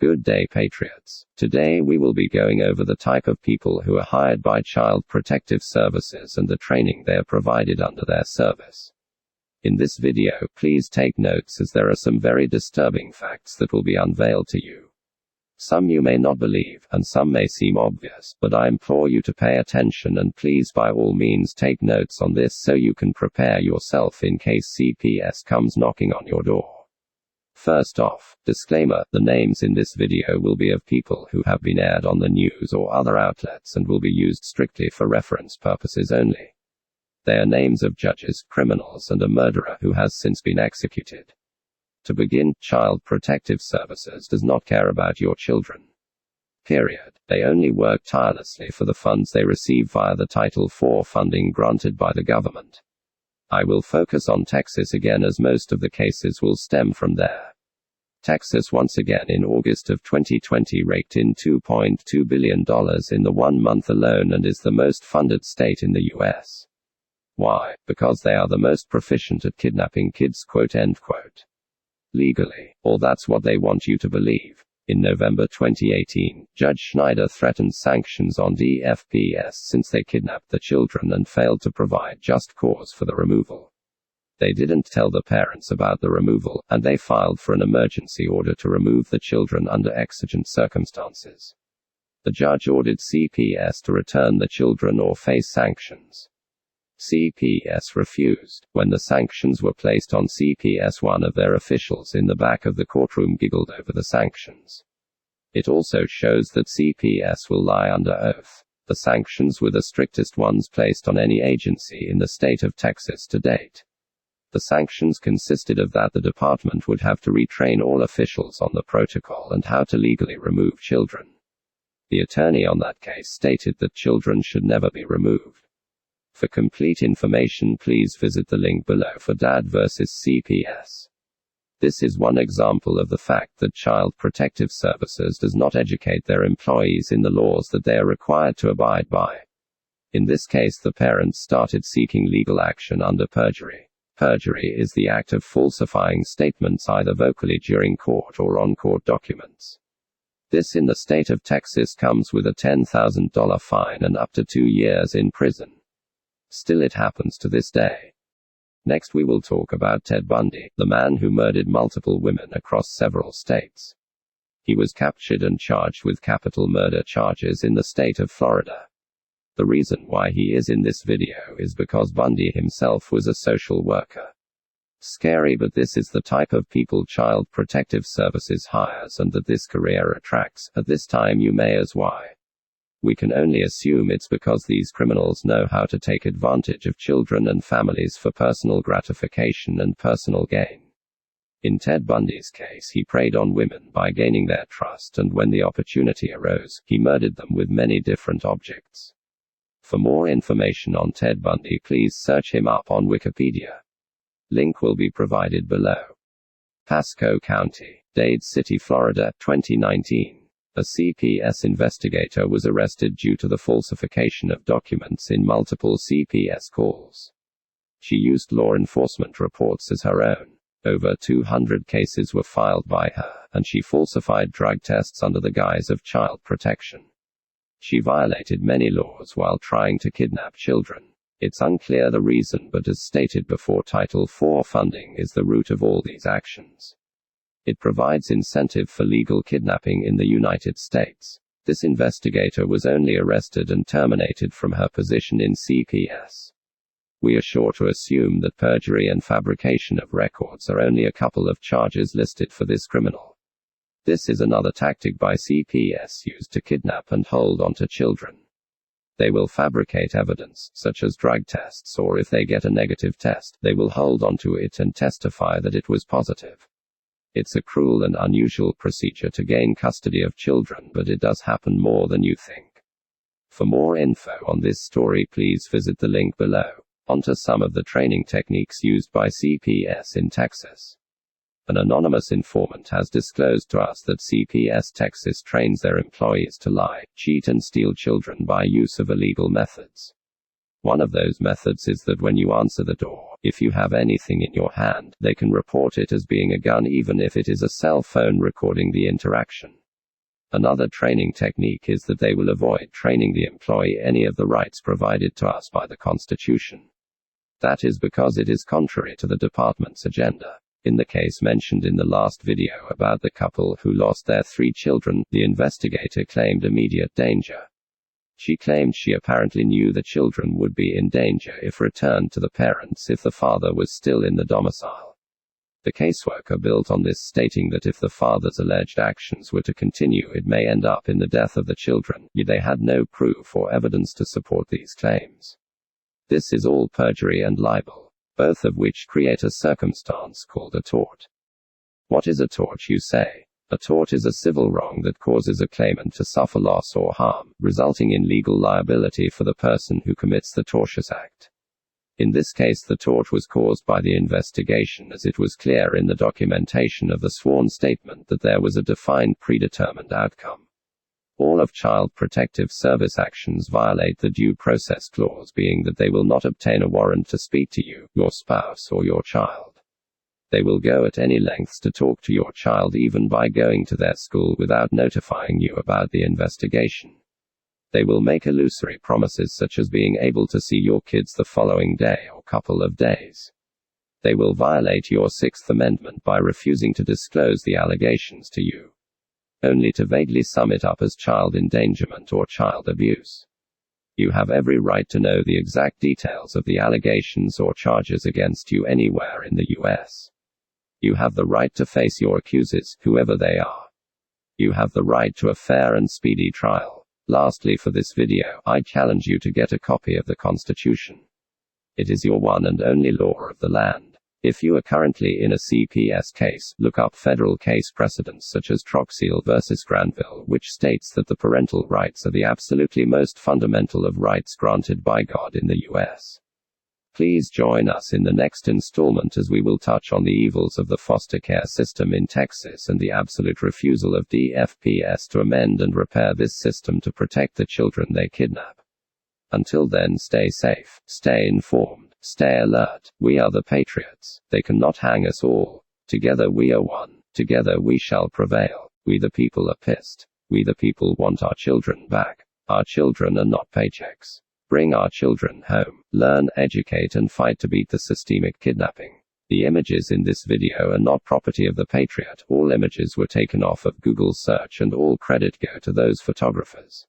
Good day, patriots. Today we will be going over the type of people who are hired by Child Protective Services and the training they are provided under their service. In this video, please take notes as there are some very disturbing facts that will be unveiled to you. Some you may not believe, and some may seem obvious, but I implore you to pay attention and please by all means take notes on this so you can prepare yourself in case CPS comes knocking on your door. First off, disclaimer, the names in this video will be of people who have been aired on the news or other outlets and will be used strictly for reference purposes only. They are names of judges, criminals, and a murderer who has since been executed. To begin, Child Protective Services does not care about your children. Period. They only work tirelessly for the funds they receive via the Title IV funding granted by the government. I will focus on Texas again as most of the cases will stem from there. Texas once again in August of 2020 raked in $2.2 billion in the 1 month alone and is the most funded state in the US. Why? Because they are the most proficient at kidnapping kids, quote end quote. Legally. Or that's what they want you to believe. In November 2018, Judge Schneider threatened sanctions on DFPS since they kidnapped the children and failed to provide just cause for the removal. They didn't tell the parents about the removal, and they filed for an emergency order to remove the children under exigent circumstances. The judge ordered CPS to return the children or face sanctions. CPS refused. When the sanctions were placed on CPS, one of their officials in the back of the courtroom giggled over the sanctions. It also shows that CPS will lie under oath. The sanctions were the strictest ones placed on any agency in the state of Texas to date. The sanctions consisted of that the department would have to retrain all officials on the protocol and how to legally remove children. The attorney on that case stated that children should never be removed. For complete information, please visit the link below for Dad vs. CPS. This is one example of the fact that Child Protective Services does not educate their employees in the laws that they are required to abide by. In this case, the parents started seeking legal action under perjury. Perjury is the act of falsifying statements either vocally during court or on court documents. This in the state of Texas comes with a $10,000 fine and up to 2 years in prison. Still, it happens to this day. Next we will talk about Ted Bundy, the man who murdered multiple women across several states. He was captured and charged with capital murder charges in the state of Florida. The reason why he is in this video is because Bundy himself was a social worker. Scary, but this is the type of people Child Protective Services hires and that this career attracts. At this time you may ask why. We can only assume it's because these criminals know how to take advantage of children and families for personal gratification and personal gain. In Ted Bundy's case, he preyed on women by gaining their trust, and when the opportunity arose, he murdered them with many different objects. For more information on Ted Bundy, please search him up on Wikipedia. Link will be provided below. Pasco County, Dade City, Florida, 2019. A CPS investigator was arrested due to the falsification of documents in multiple CPS calls. She used law enforcement reports as her own. Over 200 cases were filed by her, and she falsified drug tests under the guise of child protection. She violated many laws while trying to kidnap children. It's unclear the reason, but as stated before, Title IV funding is the root of all these actions. It provides incentive for legal kidnapping in the United States. This investigator was only arrested and terminated from her position in CPS. We are sure to assume that perjury and fabrication of records are only a couple of charges listed for this criminal. This is another tactic by CPS used to kidnap and hold onto children. They will fabricate evidence, such as drug tests, or if they get a negative test, they will hold onto it and testify that it was positive. It's a cruel and unusual procedure to gain custody of children, but it does happen more than you think. For more info on this story, please visit the link below. Onto some of the training techniques used by CPS in Texas. An anonymous informant has disclosed to us that CPS Texas trains their employees to lie, cheat, and steal children by use of illegal methods. One of those methods is that when you answer the door, if you have anything in your hand, they can report it as being a gun even if it is a cell phone recording the interaction. Another training technique is that they will avoid training the employee any of the rights provided to us by the Constitution. That is because it is contrary to the department's agenda. In the case mentioned in the last video about the couple who lost their 3 children, the investigator claimed immediate danger. She claimed she apparently knew the children would be in danger if returned to the parents if the father was still in the domicile. The caseworker built on this, stating that if the father's alleged actions were to continue, it may end up in the death of the children, yet they had no proof or evidence to support these claims. This is all perjury and libel, both of which create a circumstance called a tort. What is a tort, you say? A tort is a civil wrong that causes a claimant to suffer loss or harm, resulting in legal liability for the person who commits the tortious act. In this case, the tort was caused by the investigation, as it was clear in the documentation of the sworn statement that there was a defined predetermined outcome. All of Child Protective Service actions violate the Due Process Clause, being that they will not obtain a warrant to speak to you, your spouse, or your child. They will go at any lengths to talk to your child, even by going to their school without notifying you about the investigation. They will make illusory promises such as being able to see your kids the following day or couple of days. They will violate your 6th Amendment by refusing to disclose the allegations to you, only to vaguely sum it up as child endangerment or child abuse. You have every right to know the exact details of the allegations or charges against you anywhere in the U.S. You have the right to face your accusers, whoever they are. You have the right to a fair and speedy trial. Lastly, for this video, I challenge you to get a copy of the Constitution. It is your one and only law of the land. If you are currently in a CPS case, look up federal case precedents such as Troxel versus Granville, which states that the parental rights are the absolutely most fundamental of rights granted by God in the U.S. Please join us in the next installment as we will touch on the evils of the foster care system in Texas and the absolute refusal of DFPS to amend and repair this system to protect the children they kidnap. Until then, stay safe, stay informed, stay alert. We are the patriots. They cannot hang us all. Together we are one. Together we shall prevail. We the people are pissed. We the people want our children back. Our children are not paychecks. Bring our children home. Learn, educate, and fight to beat the systemic kidnapping. The images in this video are not property of the Patriot. All images were taken off of Google search and all credit go to those photographers.